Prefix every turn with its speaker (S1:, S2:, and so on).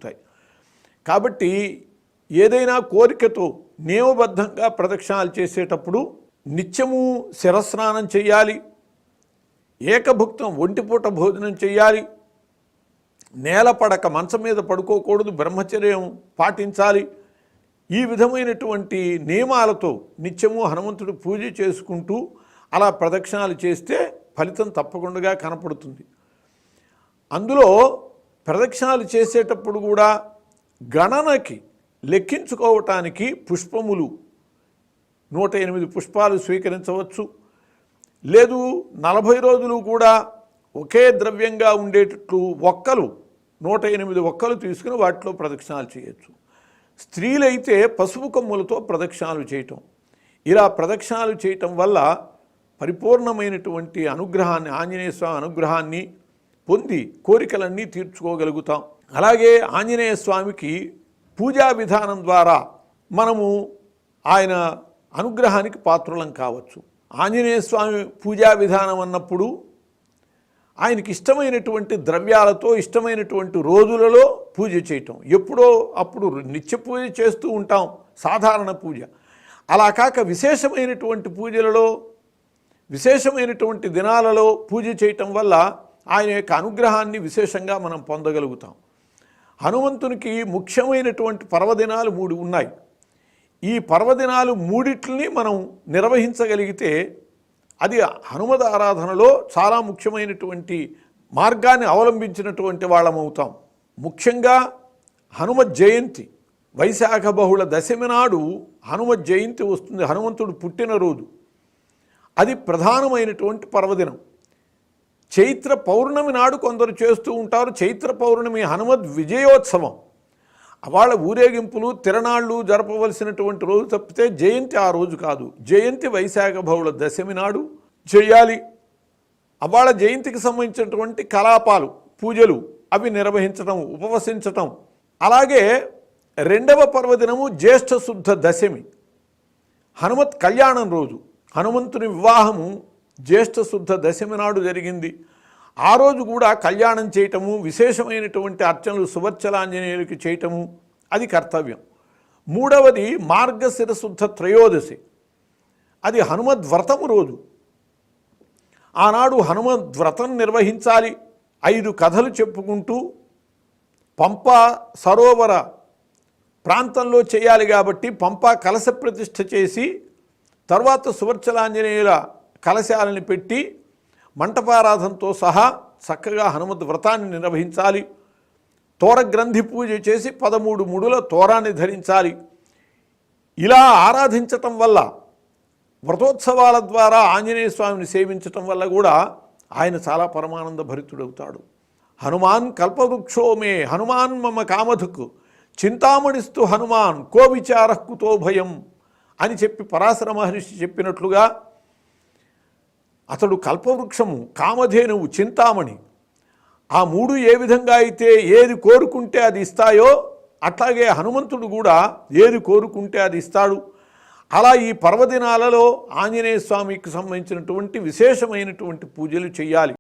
S1: జరుగుతాయి. కాబట్టి ఏదైనా కోరికతో నియమబద్ధంగా ప్రదక్షిణాలు చేసేటప్పుడు నిత్యము శిరస్నానం చేయాలి, ఏకభుక్తం ఒంటిపూట భోజనం చేయాలి, నేల పడక మంచం మీద పడుకోకూడదు, బ్రహ్మచర్యం పాటించాలి. ఈ విధమైనటువంటి నియమాలతో నిత్యము హనుమంతుడు పూజ చేసుకుంటూ అలా ప్రదక్షిణాలు చేస్తే ఫలితం తప్పకుండా కనపడుతుంది. అందులో ప్రదక్షిణాలు చేసేటప్పుడు కూడా గణనకి లెక్కించుకోవటానికి పుష్పములు 108 పుష్పాలు స్వీకరించవచ్చు. లేదు 40 రోజులు కూడా ఒకే ద్రవ్యంగా ఉండేటట్లు ఒక్కలు 108 ఒక్కలు తీసుకుని వాటిలో ప్రదక్షిణాలు చేయొచ్చు. స్త్రీలైతే పసుపు కొమ్ములతో ప్రదక్షిణాలు చేయటం, ఇలా ప్రదక్షిణాలు చేయటం వల్ల పరిపూర్ణమైనటువంటి అనుగ్రహాన్ని, ఆంజనేయ స్వామి అనుగ్రహాన్ని పొంది కోరికలన్నీ తీర్చుకోగలుగుతాం. అలాగే ఆంజనేయ స్వామికి పూజా విధానం ద్వారా మనము ఆయన అనుగ్రహానికి పాత్రులం కావచ్చు. ఆంజనేయ స్వామి పూజా విధానం అన్నప్పుడు ఆయనకి ఇష్టమైనటువంటి ద్రవ్యాలతో ఇష్టమైనటువంటి రోజులలో పూజ చేయటం. ఎప్పుడో అప్పుడు నిత్య పూజ చేస్తూ ఉంటాం, సాధారణ పూజ. అలా కాక విశేషమైనటువంటి పూజలలో, విశేషమైనటువంటి దినాలలో పూజ చేయటం వల్ల ఆయన యొక్క అనుగ్రహాన్ని విశేషంగా మనం పొందగలుగుతాం. హనుమంతునికి ముఖ్యమైనటువంటి పర్వదినాలు 3 ఉన్నాయి. ఈ పర్వదినాలు 3 మనం నిర్వహించగలిగితే అది హనుమద్ ఆరాధనలో చాలా ముఖ్యమైనటువంటి మార్గాన్ని అవలంబించినటువంటి వాళ్ళమవుతాం. ముఖ్యంగా హనుమత్ జయంతి, వైశాఖ బహుళ దశమి నాడు హనుమత్ జయంతి వస్తుంది, హనుమంతుడు పుట్టినరోజు. అది ప్రధానమైనటువంటి పర్వదినం. చైత్ర పౌర్ణమి నాడు కొందరు చేస్తూ ఉంటారు. చైత్ర పౌర్ణమి హనుమద్ విజయోత్సవం, వాళ్ళ ఊరేగింపులు తిరణాళ్ళు జరపవలసినటువంటి రోజు తప్పితే జయంతి ఆ రోజు కాదు. జయంతి వైశాఖ బహుళ దశమి నాడు చేయాలి. వాళ్ళ జయంతికి సంబంధించినటువంటి కలాపాలు, పూజలు అవి నిర్వహించటం, ఉపవసించటం. అలాగే 2వ పర్వదినము జ్యేష్ఠ శుద్ధ దశమి, హనుమత్ కళ్యాణం రోజు. హనుమంతుని వివాహము జ్యేష్ఠ శుద్ధ దశమి నాడు జరిగింది. ఆ రోజు కూడా కళ్యాణం చేయటము, విశేషమైనటువంటి అర్చనలు సువర్చలాంజనేయులకి చేయటము అది కర్తవ్యం. 3వది మార్గశిర శుద్ధ త్రయోదశి, అది హనుమద్ వ్రతము రోజు. ఆనాడు హనుమద్ వ్రతం నిర్వహించాలి. 5 కథలు చెప్పుకుంటూ పంపా సరోవర ప్రాంతంలో చేయాలి. కాబట్టి పంపా కలశ ప్రతిష్ఠ చేసి తర్వాత సువర్చలాంజనేయుల కలశాలని పెట్టి మంటపారాధనతో సహా చక్కగా హనుమద్ వ్రతాన్ని నిర్వహించాలి. తోరగ్రంథి పూజ చేసి 13 ముడుల తోరాన్ని ధరించాలి. ఇలా ఆరాధించటం వల్ల, వ్రతోత్సవాల ద్వారా ఆంజనేయ స్వామిని సేవించటం వల్ల కూడా ఆయన చాలా పరమానంద భరితుడవుతాడు. హనుమాన్ కల్పవృక్షో మే హనుమాన్ మమ కామధుక్ చింతామణిస్తు హనుమాన్ కో విచారః కుతో భయం అని చెప్పి పరాశర మహర్షి చెప్పినట్లుగా అతడు కల్పవృక్షము, కామధేనువు, చింతామణి. ఆ 3 ఏ విధంగా అయితే ఏది కోరుకుంటే అది ఇస్తాయో అట్లాగే హనుమంతుడు కూడా ఏది కోరుకుంటే అది ఇస్తాడు. అలా ఈ పర్వదినాలలో ఆంజనేయ స్వామికి సంబంధించినటువంటి విశేషమైనటువంటి పూజలు చేయాలి.